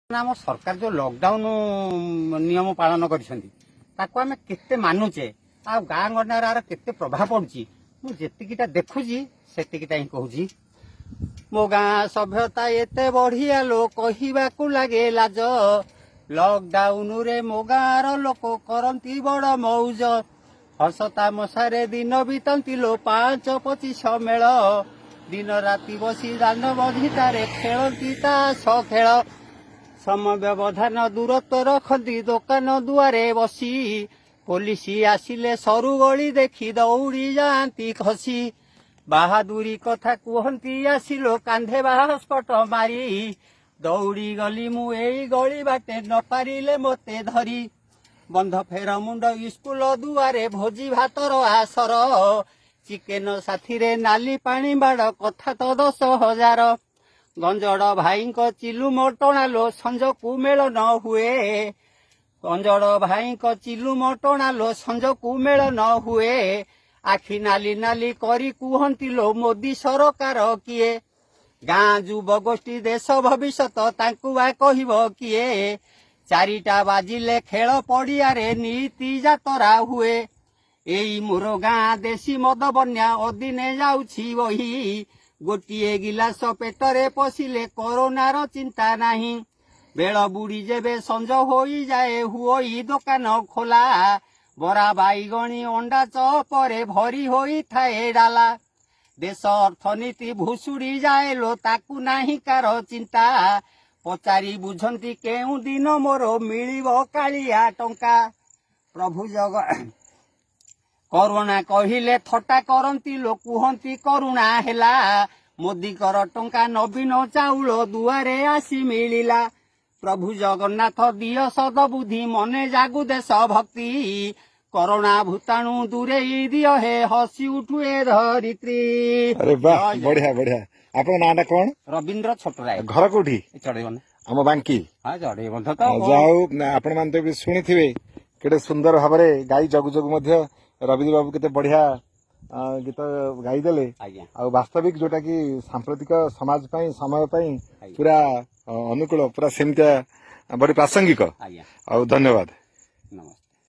आम सरकार जो लॉकडाउन नियम पालन करते मानुचे आ गाँ गंडार केते प्रभाव पड़ुची मुझेटा देखुची सेतिकिटा ही कहूची। मो गाँ सभ्यता एते बढ़िया लो कहवाकू लगे लाज लॉकडाउन रे मो गाँर लोक करती बड़ मौज हसता मशारे दिन बीतती लो 5-25 मेल दिन राति बसी दान बधितारे खेलती ताश खेल समय व्यवधान दूरत्व रखती दुकान दुआरे बसी पुलिस आसिले सरु गली देखी दौड़ी जाती खसी बाहादुरी कथा कहती आसिलो कांधे बाहस्पट मारी दौड़ी गली मु एई गली बाटे न पारिले मते धरी बंध फेर मुंड स्कूल दुआरे भोजी भातर आसर चिकेन साथी रे नाली पानी बाड़ कथा तो 10,000 गंजड़ भाई चिलु मटणा लो संज को मेल न हुए गंजड़ भाई चिलु मटणा लो संज को मेल न हुए आखि नाली नाली करी कुहंती लो मोदी सरकार किए गाँ युव गोष्ठी देश भविष्यत तांकु बा कहिबो किए चारिटा बाजिले खेल पड़ियारे नीति जातरा हुए एई मोर गाँ देशी मद बन्या अदिने जाउछि बही गोटे गिलास पेटरे पशिले कोरोनार चिंता नाही बेल बुड़ी जेबे संज हो जाए हुई दुकान खोला बरा बैगणी अंडा चपरे भरी होई थाए डाला देश अर्थनीति भुसुड़ी जाए लो ताकू नाही कार चिंता पचारि बुझंती केउ दिन मोर मिलिबो कालिया टंका प्रभु जग करुणा कहिले थट्टा करती लो कुहंती करुणा हेला मोदी कर टंका नवीन चाउल दुआरे आसी मिलिला प्रभु जगन्नाथ दिय सद बुद्धि मने जागु देश भक्ति करोना भूताणु दूरे दिय हे हसी उठुए धरित्री। अरे वाह बढ़िया बढ़िया। आपन नाटा कोन? रविंद्र छोटराय। घर कोठी? चढ़ेबन हम बांकी। हां चढ़ेबन तो जाऊ आपण मान तो सुनिथिबे केते सुंदर भाबरे गाई जगु जगु मध्ये रविंद्र बाबू केते बढ़िया गीत गाई देले आ वास्तविक जोटा कि सांप्रतिक समाज पई समय पई पूरा अनुकूल पूरा सेमता बड़ी प्रासंगिक। आ धन्यवाद। नमस्ते।